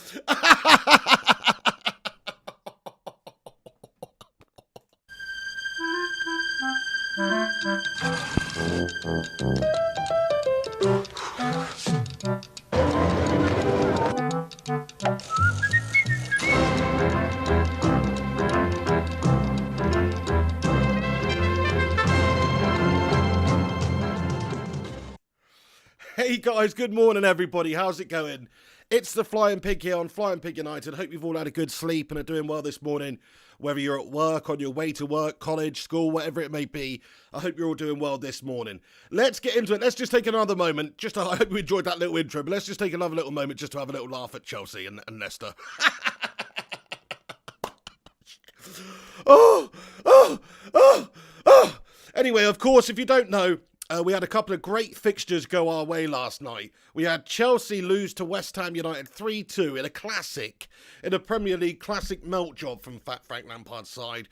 Hey guys, good morning everybody. How's it going? It's the Flying Pig here on Flying Pig United. Hope you've all had a good sleep and are doing well this morning. Whether you're at work, on your way to work, college, school, whatever it may be, I hope you're all doing well this morning. Let's get into it. Let's just take another moment. I hope you enjoyed that little intro, but let's just take another little moment just to have a little laugh at Chelsea and Leicester. Oh. Anyway, of course, if you don't know, we had a couple of great fixtures go our way last night. We had Chelsea lose to West Ham United 3-2 in a Premier League classic melt job from Fat Frank Lampard's side.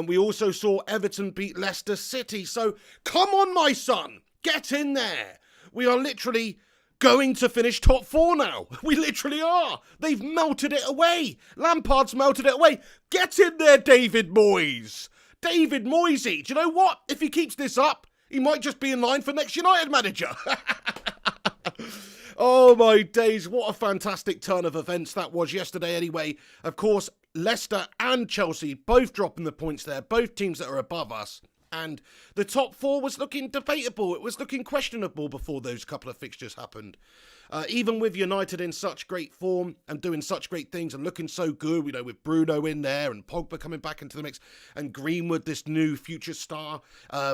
We also saw Everton beat Leicester City. So come on, my son, get in there. We are literally going to finish top four now. We literally are. They've melted it away. Lampard's melted it away. Get in there, David Moyes. David Moyesy. Do you know what? If he keeps this up, he might just be in line for next United manager. Oh my days, what a fantastic turn of events that was yesterday anyway. Of course, Leicester and Chelsea both dropping the points there, both teams that are above us. And the top four was looking debatable. It was looking questionable before those couple of fixtures happened. Even with United in such great form and doing such great things and looking so good, you know, with Bruno in there and Pogba coming back into the mix and Greenwood, this new future star,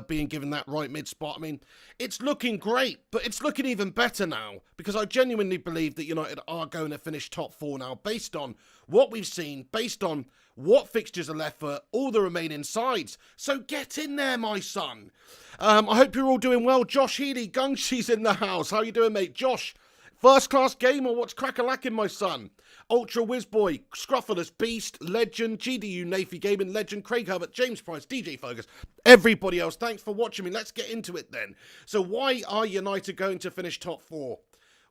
being given that right mid spot. I mean, it's looking great, but it's looking even better now because I genuinely believe that United are going to finish top four now based on what we've seen, based on what fixtures are left for all the remaining sides. So get in there, my son. I hope you're all doing well. Josh Healy, Gungshi's in the house. How you doing, mate? Josh, first class game or what's crack-a-lacking, my son? Ultra Whizboy, Scruffulous Beast, Legend, GDU, Nafy Gaming, Legend, Craig Herbert, James Price, DJ Fergus, everybody else. Thanks for watching me. Let's get into it then. So why are United going to finish top four?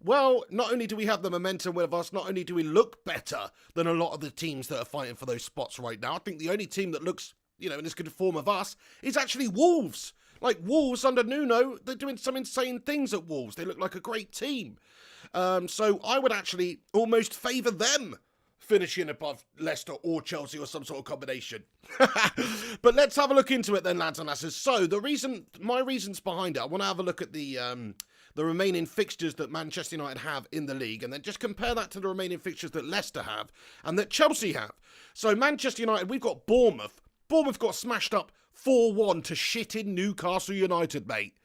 Well, not only do we have the momentum with us, not only do we look better than a lot of the teams that are fighting for those spots right now. I think the only team that looks, you know, in as good a form of us is actually Wolves. Like Wolves under Nuno, they're doing some insane things at Wolves. They look like a great team. So I would actually almost favour them finishing above Leicester or Chelsea or some sort of combination. But let's have a look into it then, lads and lasses. So my reasons behind it, I want to have a look at the remaining fixtures that Manchester United have in the league and then just compare that to the remaining fixtures that Leicester have and that Chelsea have. So Manchester United, we've got Bournemouth. Bournemouth got smashed up 4-1 to shit in Newcastle United, mate.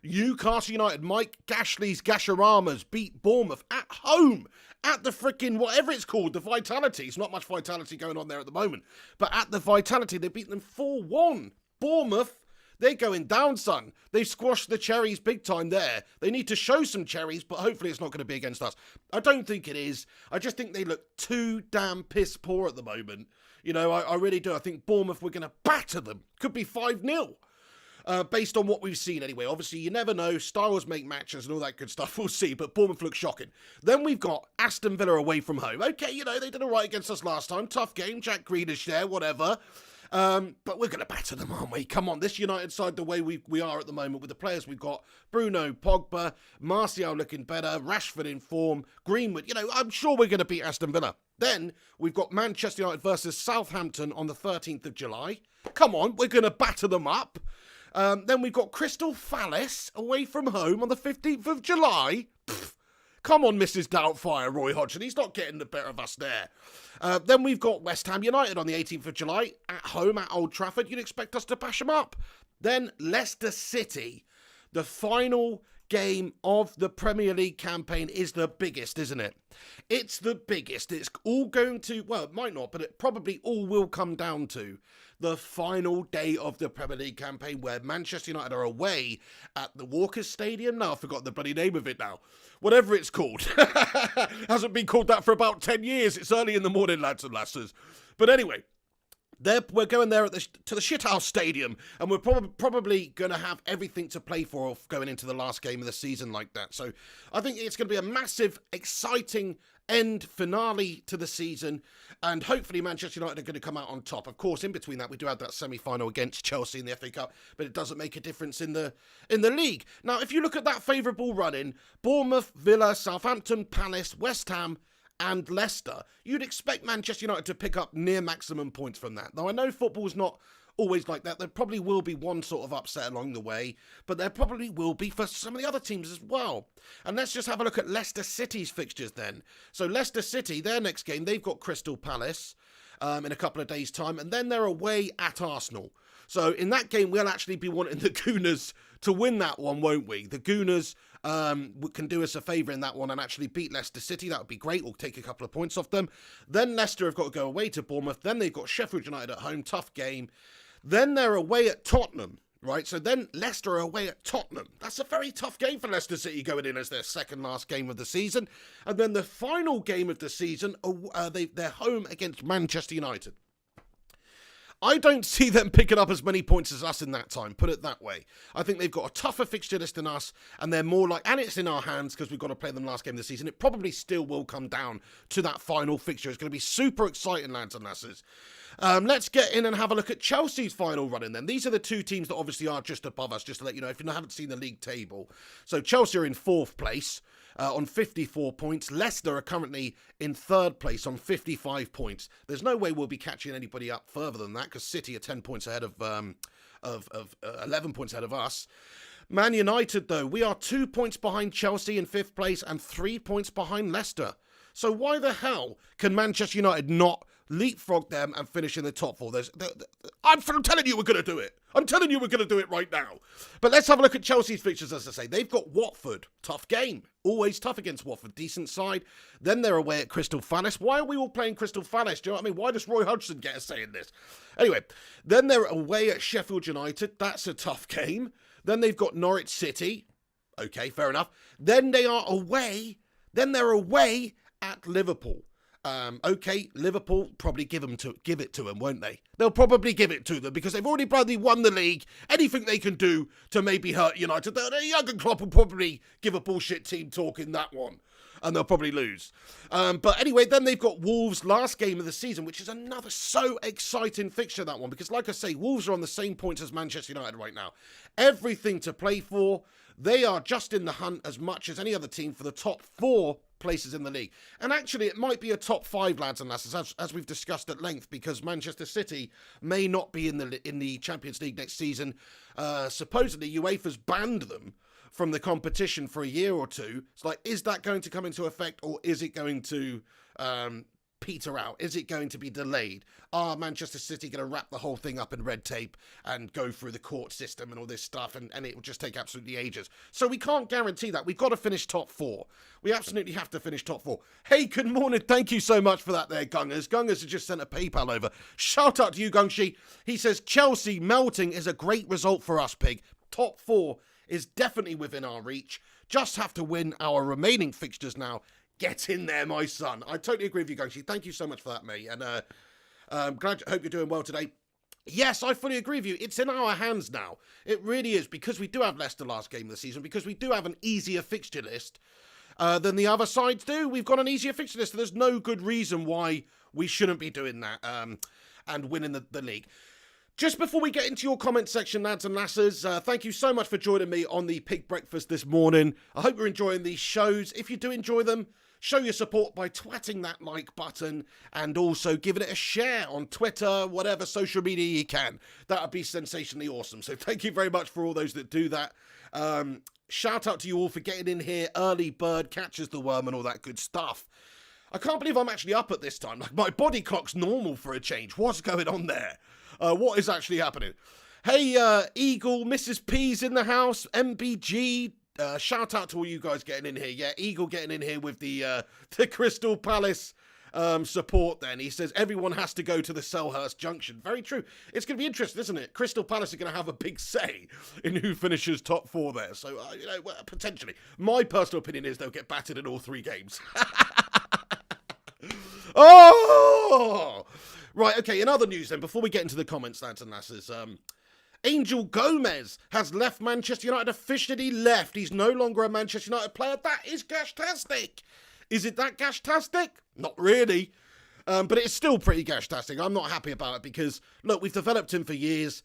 Newcastle United, Mike Gashley's Gasharamas beat Bournemouth at home at the frickin' whatever it's called, the Vitality. It's not much Vitality going on there at the moment. But at the Vitality, they beat them 4-1. Bournemouth, they're going down, son. They've squashed the Cherries big time there. They need to show some cherries, but hopefully it's not going to be against us. I don't think it is. I just think they look too damn piss poor at the moment. You know, I really do. I think Bournemouth, we're going to batter them. Could be 5-0. Based on what we've seen anyway. Obviously, you never know. Styles make matches and all that good stuff. We'll see. But Bournemouth looks shocking. Then we've got Aston Villa away from home. Okay, you know, they did all right against us last time. Tough game. Jack Grealish there, whatever. But we're going to batter them, aren't we? Come on, this United side, the way we are at the moment with the players we've got, Bruno, Pogba, Martial looking better, Rashford in form, Greenwood, you know, I'm sure we're going to beat Aston Villa. Then we've got Manchester United versus Southampton on the 13th of July. Come on, we're going to batter them up. Then we've got Crystal Palace away from home on the 15th of July. Pfft. Come on, Mrs. Doubtfire, Roy Hodgson. He's not getting the better of us there. Then we've got West Ham United on the 18th of July at home at Old Trafford. You'd expect us to bash them up. Then Leicester City. The final game of the Premier League campaign is the biggest, isn't it? It's the biggest. It's all going to, well, it might not, but it probably all will come down to the final day of the Premier League campaign where Manchester United are away at the Walkers Stadium. Now, I've forgotten the bloody name of it now. Whatever it's called. Hasn't been called that for about 10 years. It's early in the morning, lads and lasses. But anyway, We're going there to the shithouse stadium, and we're probably going to have everything to play for going into the last game of the season like that. So I think it's going to be a massive, exciting end finale to the season, and hopefully Manchester United are going to come out on top. Of course, in between that, we do have that semi-final against Chelsea in the FA Cup, but it doesn't make a difference in the league. Now, if you look at that favourable run-in, Bournemouth, Villa, Southampton, Palace, West Ham, and Leicester, you'd expect Manchester United to pick up near maximum points from that. Now, I know football's not always like that. There probably will be one sort of upset along the way, but there probably will be for some of the other teams as well. And let's just have a look at Leicester City's fixtures then. So Leicester City, their next game, they've got Crystal Palace in a couple of days' time, and then they're away at Arsenal. So in that game, we'll actually be wanting the Gooners to win that one, won't we? The Gooners can do us a favour in that one and actually beat Leicester City. That would be great. We'll take a couple of points off them. Then Leicester have got to go away to Bournemouth. Then they've got Sheffield United at home. Tough game. Then they're away at Tottenham, right? So then Leicester are away at Tottenham. That's a very tough game for Leicester City going in as their second last game of the season. And then the final game of the season, they're home against Manchester United. I don't see them picking up as many points as us in that time, put it that way. I think they've got a tougher fixture list than us, and they're more like, and it's in our hands because we've got to play them last game of the season. It probably still will come down to that final fixture. It's going to be super exciting, lads and lasses. Let's get in and have a look at Chelsea's final run-in then. These are the two teams that obviously are just above us, just to let you know, if you haven't seen the league table. So Chelsea are in 4th place. On 54 points. Leicester are currently in 3rd place on 55 points. There's no way we'll be catching anybody up further than that because City are 10 points ahead of 11 points ahead of us. Man United, though, we are 2 points behind Chelsea in 5th place and 3 points behind Leicester. So why the hell can Manchester United not leapfrog them and finish in the top 4? I'm telling you we're going to do it. I'm telling you we're going to do it right now. But let's have a look at Chelsea's fixtures, as I say. They've got Watford. Tough game. Always tough against Watford. Decent side. Then they're away at Crystal Palace. Why are we all playing Crystal Palace? Do you know what I mean? Why does Roy Hodgson get a say in this? Anyway, then they're away at Sheffield United. That's a tough game. Then they've got Norwich City. Okay, fair enough. Then they're away at Liverpool. Okay, Liverpool probably give it to them, won't they? They'll probably give it to them because they've already probably won the league. Anything they can do to maybe hurt United, Jurgen Klopp will probably give a bullshit team talk in that one, and they'll probably lose. But anyway, then they've got Wolves last game of the season, which is another so exciting fixture, that one, because like I say, Wolves are on the same points as Manchester United right now. Everything to play for. They are just in the hunt as much as any other team for the top 4 places in the league. And actually, it might be a top 5, lads and lasses, as we've discussed at length, because Manchester City may not be in the Champions League next season. Supposedly, UEFA's banned them from the competition for a year or two. It's like, is that going to come into effect, or is it going to peter out? Is it going to be delayed? Are Manchester City going to wrap the whole thing up in red tape and go through the court system and all this stuff, and it will just take absolutely ages? So we can't guarantee that. We've got to finish top 4. We absolutely have to finish top 4. Hey, good morning. Thank you so much for that there, Gungers. Gungers has just sent a PayPal over. Shout out to you, Gungshi. He says, Chelsea melting is a great result for us, Pig. Top 4 is definitely within our reach. Just have to win our remaining fixtures now. Get in there, my son. I totally agree with you, Gungshi. Thank you so much for that, mate. And hope you're doing well today. Yes, I fully agree with you. It's in our hands now. It really is, because we do have Leicester last game of the season, because we do have an easier fixture list than the other sides do. We've got an easier fixture list, so there's no good reason why we shouldn't be doing that and winning the league. Just before we get into your comment section, lads and lasses, thank you so much for joining me on the Pig Breakfast this morning. I hope you're enjoying these shows. If you do enjoy them, show your support by twatting that like button and also giving it a share on Twitter, whatever social media you can. That would be sensationally awesome. So thank you very much for all those that do that. Shout out to you all for getting in here. Early bird catches the worm and all that good stuff. I can't believe I'm actually up at this time. Like, my body clock's normal for a change. What's going on there? What is actually happening? Hey, Eagle, Mrs. P's in the house, MBG. Shout out to all you guys getting in here. Yeah, Eagle getting in here with the Crystal Palace support then. He says everyone has to go to the Selhurst Junction. Very true. It's going to be interesting, isn't it? Crystal Palace are going to have a big say in who finishes top 4 there. So, potentially. My personal opinion is they'll get battered in all 3 games. Oh! Right, okay, in other news then, before we get into the comments, lads and lasses, Angel Gomez has left Manchester United, officially left. He's no longer a Manchester United player. That is gashtastic. Is it that gashtastic? Not really. But it's still pretty gashtastic. I'm not happy about it because, look, we've developed him for years.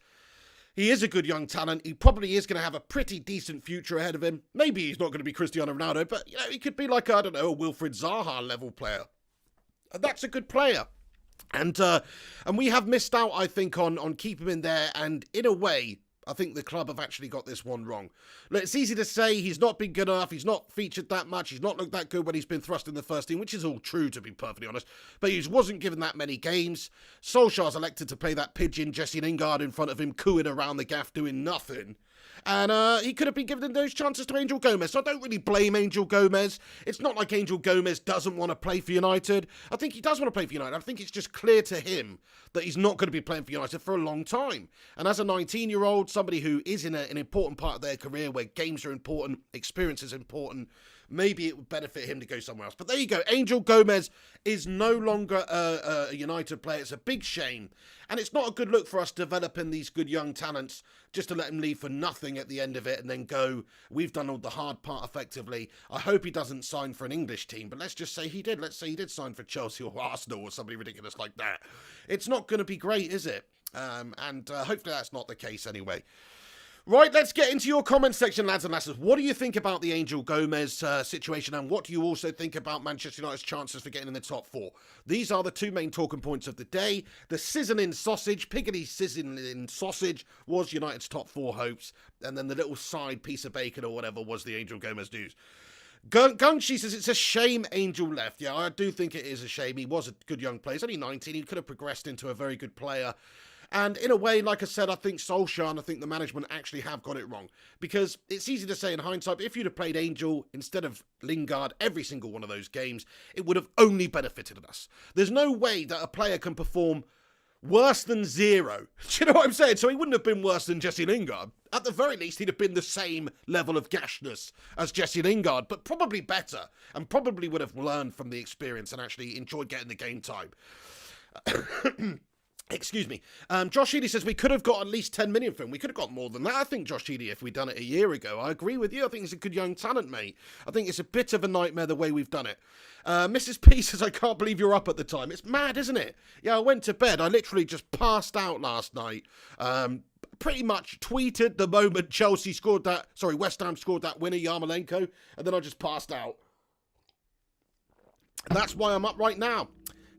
He is a good young talent. He probably is going to have a pretty decent future ahead of him. Maybe he's not going to be Cristiano Ronaldo, but he could be like, I don't know, a Wilfried Zaha level player. And that's a good player. And we have missed out, I think, on keeping him in there. And in a way, I think the club have actually got this one wrong. Look, it's easy to say he's not been good enough. He's not featured that much. He's not looked that good when he's been thrust in the first team, which is all true, to be perfectly honest. But he wasn't given that many games. Solskjaer's elected to play that pigeon, Jesse Lingard, in front of him, cooing around the gaff, doing nothing. And he could have been given those chances to Angel Gomez. So I don't really blame Angel Gomez. It's not like Angel Gomez doesn't want to play for United. I think he does want to play for United. I think it's just clear to him that he's not going to be playing for United for a long time. And as a 19-year-old, somebody who is in an important part of their career where games are important, experience is important, maybe it would benefit him to go somewhere else. But there you go. Angel Gomez is no longer a United player. It's a big shame. And it's not a good look for us developing these good young talents just to let him leave for nothing at the end of it and then go, we've done all the hard part effectively. I hope he doesn't sign for an English team, but let's just say he did. Let's say he did sign for Chelsea or Arsenal or somebody ridiculous like that. It's not going to be great, is it? And hopefully that's not the case anyway. Right, let's get into your comment section, lads and lasses. What do you think about the Angel Gomez situation, and what do you also think about Manchester United's chances for getting in the top four? These are the two main talking points of the day. The sizzling sausage, piggly sizzling sausage, was United's top four hopes, and then the little side piece of bacon or whatever was the Angel Gomez news. Gungshi says it's a shame Angel left. Yeah, I do think it is a shame. He was a good young player. He's only 19. He could have progressed into a very good player. And in a way, like I said, I think Solskjaer and I think the management actually have got it wrong. Because it's easy to say in hindsight, but if you'd have played Angel instead of Lingard every single one of those games, it would have only benefited us. There's no way that a player can perform worse than 0. Do you know what I'm saying? So he wouldn't have been worse than Jesse Lingard. At the very least, he'd have been the same level of gashness as Jesse Lingard, but probably better. And probably would have learned from the experience and actually enjoyed getting the game time. Excuse me. Josh Healy says we could have got at least 10 million for him. We could have got more than that, I think, Josh Healy, if we'd done it a year ago. I agree with you. I think he's a good young talent, mate. I think it's a bit of a nightmare the way we've done it. Mrs. P says, I can't believe you're up at the time. It's mad, isn't it? Yeah, I went to bed. I literally just passed out last night. Pretty much tweeted the moment West Ham scored that winner, Yarmolenko, and then I just passed out. And that's why I'm up right now.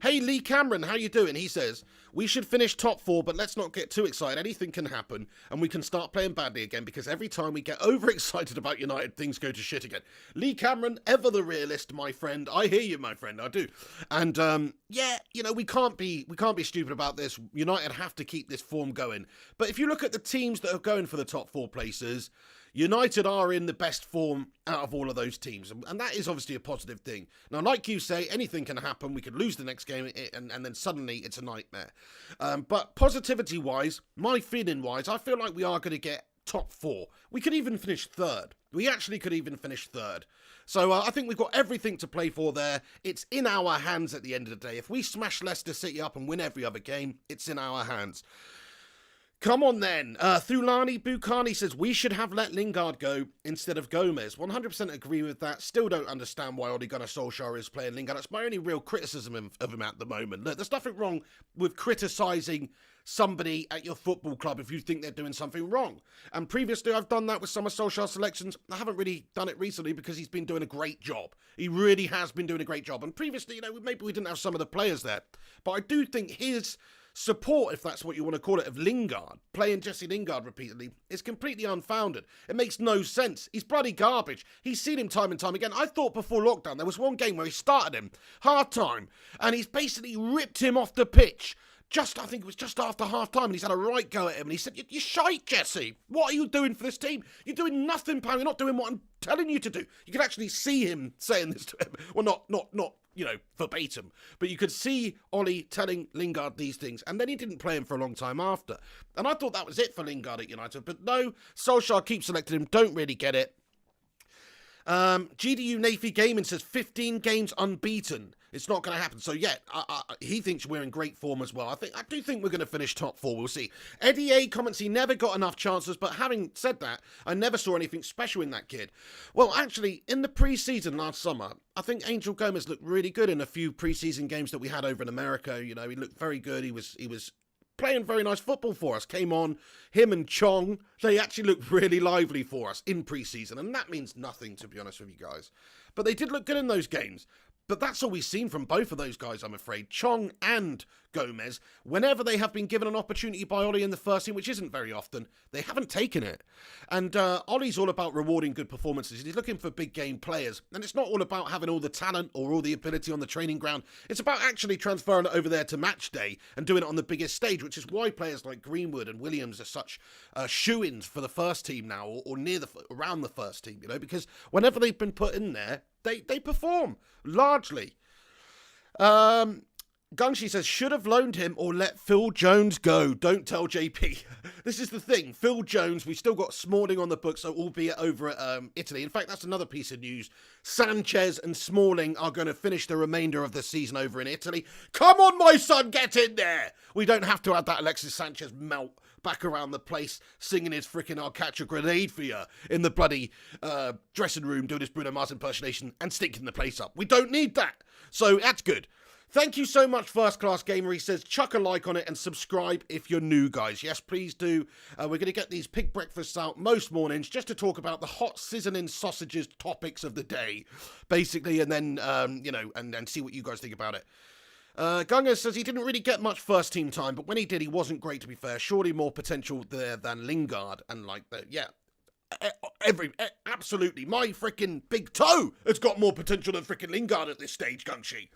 Hey, Lee Cameron, how you doing? He says, we should finish top 4, but let's not get too excited. Anything can happen, and we can start playing badly again, because every time we get overexcited about United, things go to shit again. Lee Cameron, ever the realist, my friend. I hear you, my friend, I do. And, yeah, you know, we can't be stupid about this. United have to keep this form going. But if you look at the teams that are going for the top 4 places, United are in the best form out of all of those teams, and that is obviously a positive thing. Now, like you say, anything can happen. We could lose the next game, and then suddenly it's a nightmare. But positivity-wise, my feeling-wise, I feel like we are going to get top 4. We could even finish 3rd. We actually could even finish 3rd. So I think we've got everything to play for there. It's in our hands at the end of the day. If we smash Leicester City up and win every other game, it's in our hands. Come on then. Thulani Bukhani says we should have let Lingard go instead of Gomez. 100% agree with that. Still don't understand why Ole Gunnar Solskjaer is playing Lingard. That's my only real criticism of him at the moment. Look, there's nothing wrong with criticising somebody at your football club if you think they're doing something wrong. And previously I've done that with some of Solskjaer's selections. I haven't really done it recently because he's been doing a great job. He really has been doing a great job. And previously, you know, maybe we didn't have some of the players there. But I do think his support, if that's what you want to call it, of Lingard, playing Jesse Lingard repeatedly, is completely unfounded. It makes no sense. He's bloody garbage. He's seen him time and time again. I thought before lockdown there was one game where he started him, half-time, and he's basically ripped him off the pitch. I think it was just after half-time, and he's had a right go at him, and he said, you're shite, Jesse. What are you doing for this team? You're doing nothing, pal. You're not doing what I'm telling you to do. You can actually see him saying this to him. Well, not you know, verbatim. But you could see Ollie telling Lingard these things, and then he didn't play him for a long time after. And I thought that was it for Lingard at United, but no, Solskjaer keeps selecting him, don't really get it. GDU Navy Gaming says 15 games unbeaten. It's not going to happen. So yeah, he thinks we're in great form as well. I do think we're going to finish top 4. We'll see. Eddie A comments he never got enough chances, but having said that, I never saw anything special in that kid. Well, actually, in the pre-season last summer, I think Angel Gomez looked really good in a few pre-season games that we had over in America. You know, he looked very good. He was playing very nice football for us. Came on, him and Chong, they actually looked really lively for us in pre-season, and that means nothing, to be honest with you guys. But they did look good in those games. But that's all we've seen from both of those guys, I'm afraid. Chong and Gomez, whenever they have been given an opportunity by Ollie in the first team, which isn't very often, they haven't taken it. And Ollie's all about rewarding good performances. He's looking for big game players. And it's not all about having all the talent or all the ability on the training ground. It's about actually transferring it over there to match day and doing it on the biggest stage, which is why players like Greenwood and Williams are such shoo-ins for the first team now, or around the first team, you know, because whenever they've been put in there, they perform, largely. Gungshi says, should have loaned him or let Phil Jones go. Don't tell JP. This is the thing. Phil Jones, we still got Smalling on the books, so albeit over at Italy. In fact, that's another piece of news. Sanchez and Smalling are going to finish the remainder of the season over in Italy. Come on, my son, get in there. We don't have to have that Alexis Sanchez melt back around the place singing his freaking I'll catch a grenade for you in the bloody dressing room doing his Bruno Mars impersonation and stinking the place up. We don't need that. So that's good. Thank you so much, First Class Gamer. He says, chuck a like on it and subscribe if you're new, guys. Yes, please do. We're going to get these pig breakfasts out most mornings just to talk about the hot sizzling sausages topics of the day, basically, and then, and see what you guys think about it. Gunga says he didn't really get much first team time, but when he did, he wasn't great, to be fair. Surely more potential there than Lingard. And absolutely. My freaking big toe has got more potential than freaking Lingard at this stage, Gungshi.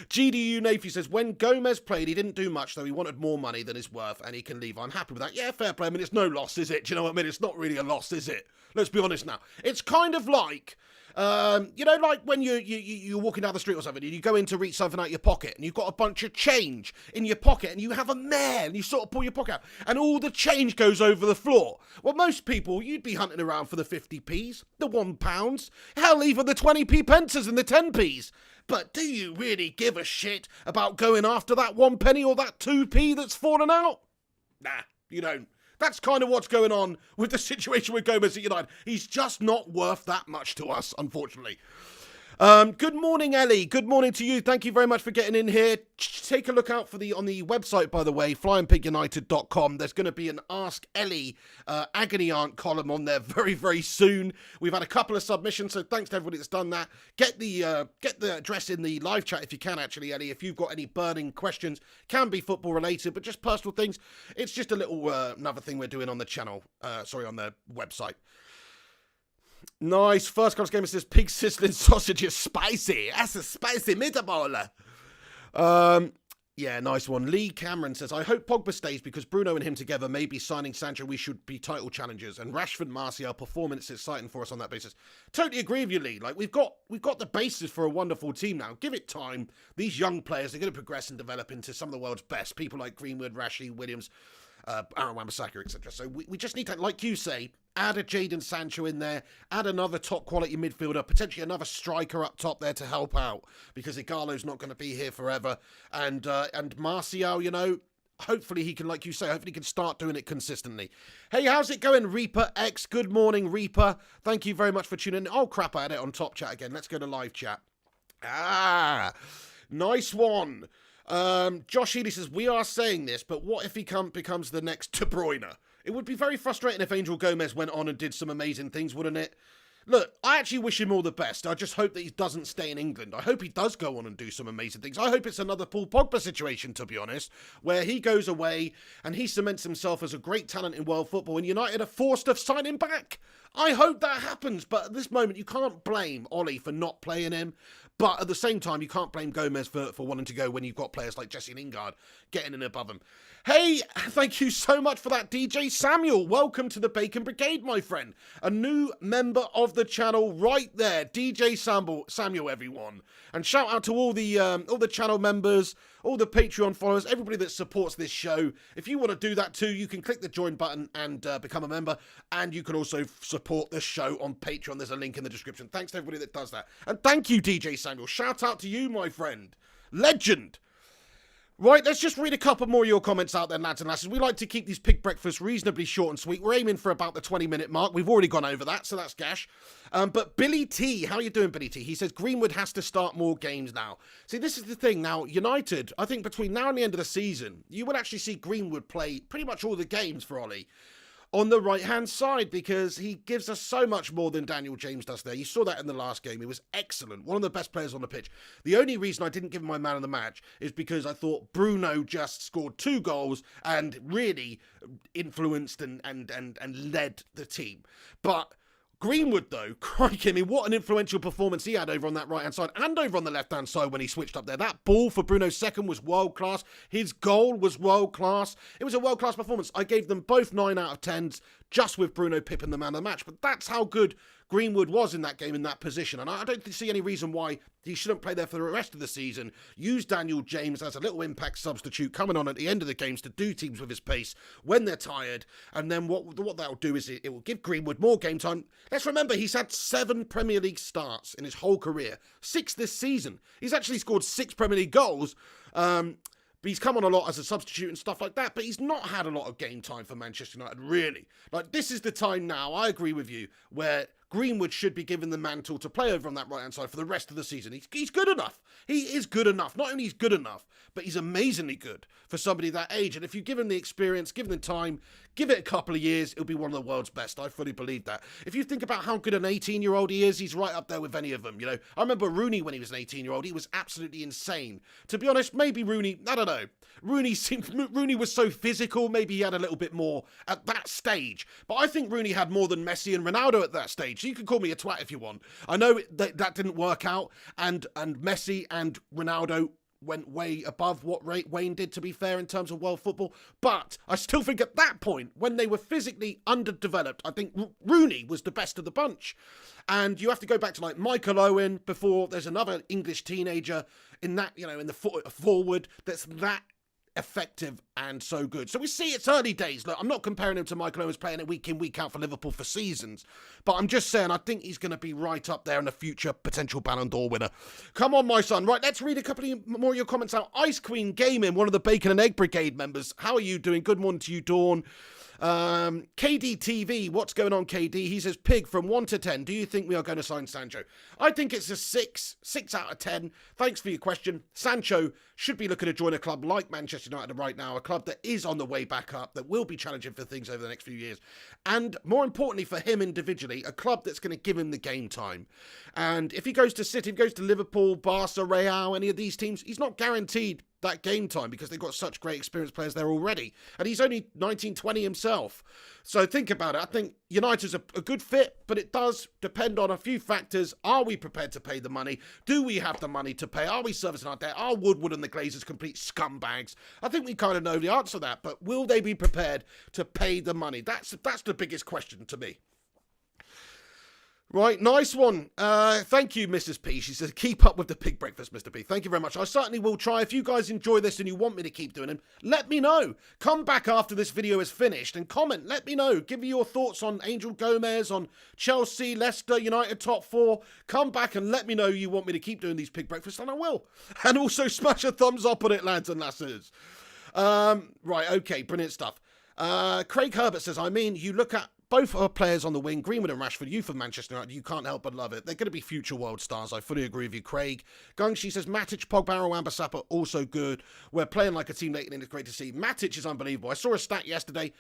GDU Nafy says, when Gomez played, he didn't do much, though he wanted more money than his worth, and he can leave. I'm happy with that. Yeah, fair play. I mean, it's no loss, is it? Do you know what I mean? It's not really a loss, is it? Let's be honest now. It's kind of like... like when you're walking down the street or something and you go in to reach something out of your pocket and you've got a bunch of change in your pocket and you have a mare and you sort of pull your pocket out and all the change goes over the floor. Well, most people, you'd be hunting around for the 50p's, the £1, hell, even the 20p pences and the 10p's. But do you really give a shit about going after that 1 penny or that 2p that's fallen out? Nah, you don't. That's kind of what's going on with the situation with Gomez at United. He's just not worth that much to us, unfortunately. Good morning, Ellie. Good morning to you. Thank you very much for getting in here. Take a look out for on the website, by the way, flyingpigunited.com. There's going to be an Ask Ellie Agony Aunt column on there very, very soon. We've had a couple of submissions, so thanks to everybody that's done that. Get the address in the live chat if you can, actually, Ellie. If you've got any burning questions, can be football related, but just personal things. It's just a little another thing we're doing on the channel. On the website. Nice. First Class Gamer says, pig sizzling sausage is spicy. That's a spicy meatball. Yeah, nice one. Lee Cameron says, I hope Pogba stays because Bruno and him together, maybe signing Sancho, we should be title challengers. And Rashford, Martial, performance is exciting for us on that basis. Totally agree with you, Lee. Like, we've got the basis for a wonderful team now. Give it time. These young players are going to progress and develop into some of the world's best. People like Greenwood, Rashie, Williams, Aaron Wan-Bissaka, etc. So we just need to, like you say, add a Jadon Sancho in there, add another top quality midfielder, potentially another striker up top there to help out, because Igalo's not going to be here forever. And Martial, hopefully he can, like you say, hopefully he can start doing it consistently. Hey, how's it going, Reaper X? Good morning, Reaper. Thank you very much for tuning in. Oh, crap, I had it on top chat again. Let's go to live chat. Nice one. Josh Healy says, we are saying this, but what if he becomes the next De Bruyne? It would be very frustrating if Angel Gomez went on and did some amazing things, wouldn't it? Look, I actually wish him all the best. I just hope that he doesn't stay in England. I hope he does go on and do some amazing things. I hope it's another Paul Pogba situation, to be honest, where he goes away and he cements himself as a great talent in world football and United are forced to sign him back. I hope that happens, but at this moment, you can't blame Ollie for not playing him. But at the same time, you can't blame Gomez for wanting to go when you've got players like Jesse Lingard getting in above him. Hey, thank you so much for that, DJ Samuel. Welcome to the Bacon Brigade, my friend. A new member of the the channel right there. DJ Samuel, everyone. And shout out to all the channel members, all the Patreon followers, everybody that supports this show. If you want to do that too, you can click the join button and become a member. And you can also support the show on Patreon. There's a link in the description. Thanks to everybody that does that. And thank you, DJ Samuel. Shout out to you, my friend. Legend. Right, let's just read a couple more of your comments out there, lads and lasses. We like to keep these pig breakfasts reasonably short and sweet. We're aiming for about the 20-minute mark. We've already gone over that, so that's gash. But Billy T, how are you doing, Billy T? He says, Greenwood has to start more games now. See, this is the thing. Now, United, I think between now and the end of the season, you will actually see Greenwood play pretty much all the games for Ollie on the right-hand side, because he gives us so much more than Daniel James does there. You saw that in the last game. He was excellent. One of the best players on the pitch. The only reason I didn't give him my man of the match is because I thought Bruno just scored 2 goals and really influenced and led the team. But Greenwood, though, crikey, I mean, what an influential performance he had over on that right-hand side and over on the left-hand side when he switched up there. That ball for Bruno's second was world-class. His goal was world-class. It was a world-class performance. I gave them both 9 out of 10s just with Bruno Pippin the man of the match. But that's how good Greenwood was in that game, in that position. And I don't see any reason why he shouldn't play there for the rest of the season. Use Daniel James as a little impact substitute coming on at the end of the games to do teams with his pace when they're tired. And then what that'll do is it will give Greenwood more game time. Let's remember, he's had 7 Premier League starts in his whole career. 6 this season. He's actually scored 6 Premier League goals. But he's come on a lot as a substitute and stuff like that. But he's not had a lot of game time for Manchester United, really. Like, this is the time now, I agree with you, where Greenwood should be given the mantle to play over on that right-hand side for the rest of the season. He's good enough. He is good enough. Not only is good enough, but he's amazingly good for somebody that age. And if you give him the experience, give him the time, give it a couple of years, he'll be one of the world's best. I fully believe that. If you think about how good an 18-year-old he is, he's right up there with any of them. You know, I remember Rooney when he was an 18-year-old. He was absolutely insane. To be honest, maybe Rooney, I don't know. Rooney was so physical, maybe he had a little bit more at that stage. But I think Rooney had more than Messi and Ronaldo at that stage. So you can call me a twat if you want. I know that didn't work out, and Messi and Ronaldo went way above what Wayne did, to be fair, in terms of world football. But I still think at that point, when they were physically underdeveloped, I think Rooney was the best of the bunch. And you have to go back to like Michael Owen before there's another English teenager in that, you know, in the forward that's that effective and so good. So we see it's early days. Look, I'm not comparing him to Michael Owens playing it week in, week out for Liverpool for seasons, but I'm just saying I think he's going to be right up there in the future potential Ballon d'Or winner. Come on, my son. Right, let's read a couple more of your comments out. Ice Queen Gaming, one of the Bacon and Egg Brigade members. How are you doing? Good morning to you, Dawn. KDTV, what's going on, KD? He says, Pig, from 1 to 10, do you think we are going to sign Sancho? I think it's a 6 out of 10. Thanks for your question. Sancho should be looking to join a club like Manchester United right now, a club that is on the way back up, that will be challenging for things over the next few years. And more importantly for him individually, a club that's going to give him the game time. And if he goes to City, if he goes to Liverpool, Barca, Real, any of these teams, he's not guaranteed that game time because they've got such great experienced players there already. And he's only 19, 20 himself. So think about it. I think United's a good fit, but it does depend on a few factors. Are we prepared to pay the money? Do we have the money to pay? Are we servicing our debt? Are Woodward and the Glazers complete scumbags? I think we kind of know the answer to that, but will they be prepared to pay the money? That's the biggest question to me. Right, nice one. Thank you, Mrs. P. She says, keep up with the pig breakfast, Mr. P. Thank you very much. I certainly will try. If you guys enjoy this and you want me to keep doing them, let me know. Come back after this video is finished and comment. Let me know. Give me your thoughts on Angel Gomez, on Chelsea, Leicester, United top 4. Come back and let me know you want me to keep doing these pig breakfasts, and I will. And also smash a thumbs up on it, lads and lasses. Right, okay, brilliant stuff. Craig Herbert says, I mean, you look at both are players on the wing, Greenwood and Rashford, youth of Manchester United, you can't help but love it. They're going to be future world stars. I fully agree with you, Craig. Gungshi says, Matic, Pogba, Wan-Bissaka, also good. We're playing like a team lately, and it's great to see. Matic is unbelievable. I saw a stat yesterday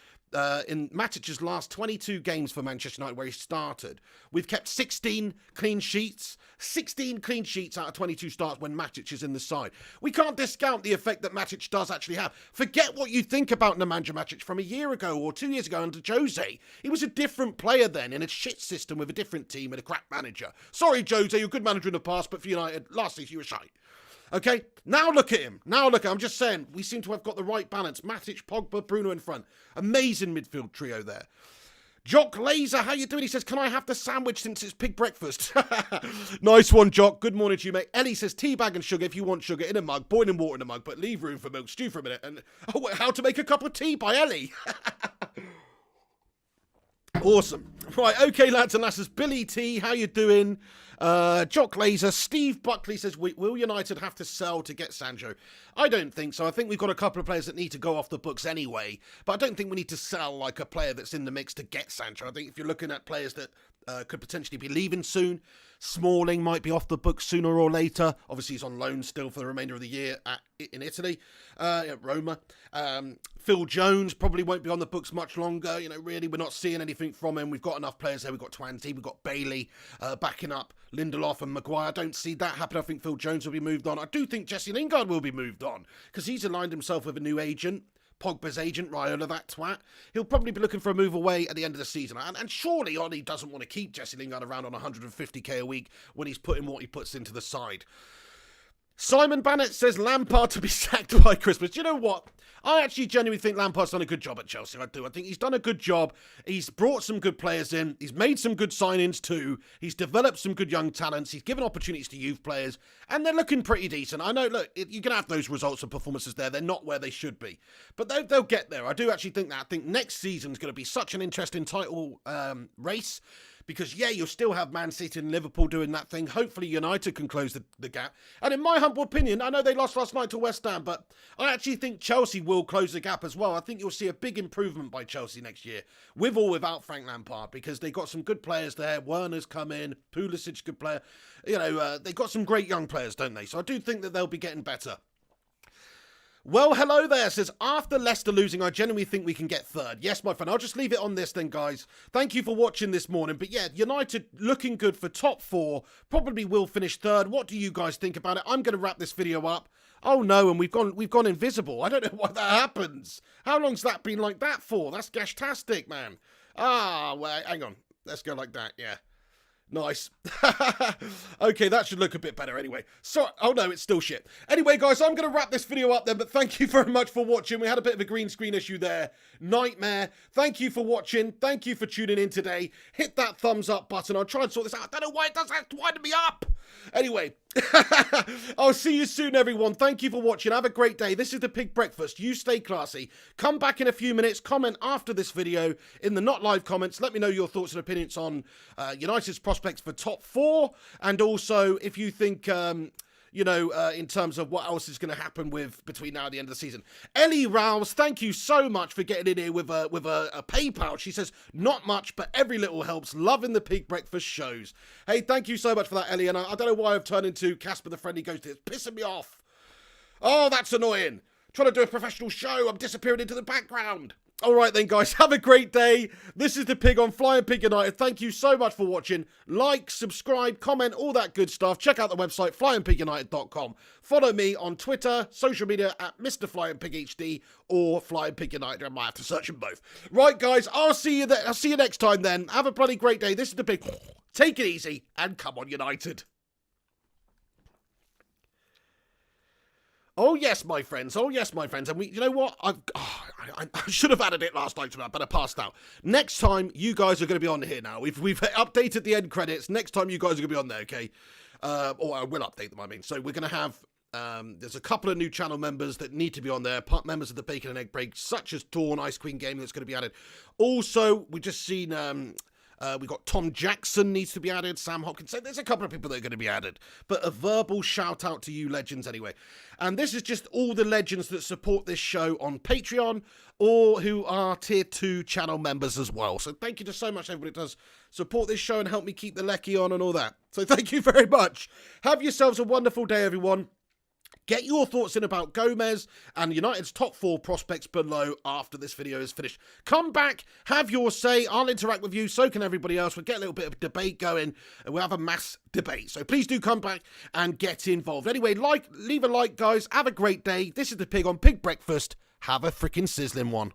in Matic's last 22 games for Manchester United where he started. We've kept 16 clean sheets. 16 clean sheets out of 22 starts when Matic is in the side. We can't discount the effect that Matic does actually have. Forget what you think about Nemanja Matic from a year ago or 2 years ago under Jose. He was a different player then in a shit system with a different team and a crap manager. Sorry, Jose, you're a good manager in the past, but for United, last season you were shite. Okay, now look at him. I'm just saying, we seem to have got the right balance. Matic, Pogba, Bruno in front. Amazing midfield trio there. Jock Laser, how you doing? He says, can I have the sandwich since it's pig breakfast? Nice one, Jock. Good morning to you, mate. Ellie says, tea bag and sugar if you want sugar in a mug, boiling water in a mug, but leave room for milk stew for a minute. And how to make a cup of tea by Ellie. Awesome. Right, okay, lads and lasses. Billy T, how you doing? Jock Laser. Steve Buckley says, will United have to sell to get Sancho? I don't think so. I think we've got a couple of players that need to go off the books anyway, but I don't think we need to sell like a player that's in the mix to get Sancho. I think if you're looking at players that could potentially be leaving soon, Smalling might be off the books sooner or later. Obviously, he's on loan still for the remainder of the year in Italy, at Roma. Phil Jones probably won't be on the books much longer. Really, we're not seeing anything from him. We've got enough players there. We've got Twanty, we've got Bailey backing up Lindelof and Maguire. I don't see that happen. I think Phil Jones will be moved on. I do think Jesse Lingard will be moved on because he's aligned himself with a new agent. Pogba's agent, Raiola, that twat. He'll probably be looking for a move away at the end of the season. And surely Ollie doesn't want to keep Jesse Lingard around on 150k a week when he's putting what he puts into the side. Simon Bannett says Lampard to be sacked by Christmas. Do you know what? I actually genuinely think Lampard's done a good job at Chelsea. I do. I think he's done a good job. He's brought some good players in. He's made some good signings too. He's developed some good young talents. He's given opportunities to youth players. And they're looking pretty decent. I know, look, you can have those results and performances there. They're not where they should be. But they'll get there. I do actually think that. I think next season's going to be such an interesting title race. Because, yeah, you'll still have Man City and Liverpool doing that thing. Hopefully United can close the gap. And in my humble opinion, I know they lost last night to West Ham, but I actually think Chelsea will close the gap as well. I think you'll see a big improvement by Chelsea next year, with or without Frank Lampard, because they got some good players there. Werner's come in, Pulisic, good player. They got some great young players, don't they? So I do think that they'll be getting better. Well, hello there, says, after Leicester losing, I genuinely think we can get third. Yes, my friend, I'll just leave it on this then, guys. Thank you for watching this morning. But yeah, United looking good for top 4. Probably will finish third. What do you guys think about it? I'm going to wrap this video up. Oh no, and we've gone invisible. I don't know why that happens. How long's that been like that for? That's gashtastic, man. Well, hang on. Let's go like that, yeah. Nice. Okay, that should look a bit better anyway. So, oh no, it's still shit. Anyway, guys, I'm going to wrap this video up then, but thank you very much for watching. We had a bit of a green screen issue there. Nightmare. Thank you for watching. Thank you for tuning in today. Hit that thumbs up button. I'll try and sort this out. I don't know why it does have to wind me up. Anyway, I'll see you soon, everyone. Thank you for watching. Have a great day. This is the Pig Breakfast. You stay classy. Come back in a few minutes. Comment after this video in the not live comments. Let me know your thoughts and opinions on United's prospects for top 4. And also, if you think, in terms of what else is going to happen between now and the end of the season. Ellie Rouse, thank you so much for getting in here with a PayPal. She says, not much, but every little helps. Loving the Pig Breakfast shows. Hey, thank you so much for that, Ellie. And I don't know why I've turned into Casper the Friendly Ghost. It's pissing me off. Oh, that's annoying. Trying to do a professional show. I'm disappearing into the background. All right then, guys, have a great day. This is the Pig on Flying Pig United. Thank you so much for watching. Like, subscribe, comment, all that good stuff. Check out the website, flyingpigunited.com. Follow me on Twitter, social media at Mr. Flying Pig HD or Flying Pig United. I might have to search them both. Right, guys, I'll see you there. I'll see you next time then. Have a bloody great day. This is the Pig. Take it easy and come on, United. Oh, yes, my friends. Oh, yes, my friends. And you know what? I should have added it last night, but I better pass out. Next time, you guys are going to be on here now. We've updated the end credits. Next time, you guys are going to be on there, okay? Or I will update them, I mean. So we're going to have, there's a couple of new channel members that need to be on there. Part members of the Bacon and Egg Break, such as Dawn, Ice Queen Gaming, that's going to be added. Also, we've just seen... we've got Tom Jackson needs to be added, Sam Hopkins. So there's a couple of people that are going to be added. But a verbal shout out to you legends anyway. And this is just all the legends that support this show on Patreon or who are tier 2 channel members as well. So thank you to so much everybody that does support this show and help me keep the lecky on and all that. So thank you very much. Have yourselves a wonderful day, everyone. Get your thoughts in about Gomez and United's top 4 prospects below after this video is finished. Come back, have your say. I'll interact with you, so can everybody else. We'll get a little bit of debate going, and we'll have a mass debate. So please do come back and get involved. Anyway, leave a like, guys. Have a great day. This is the Pig on Pig Breakfast. Have a freaking sizzling one.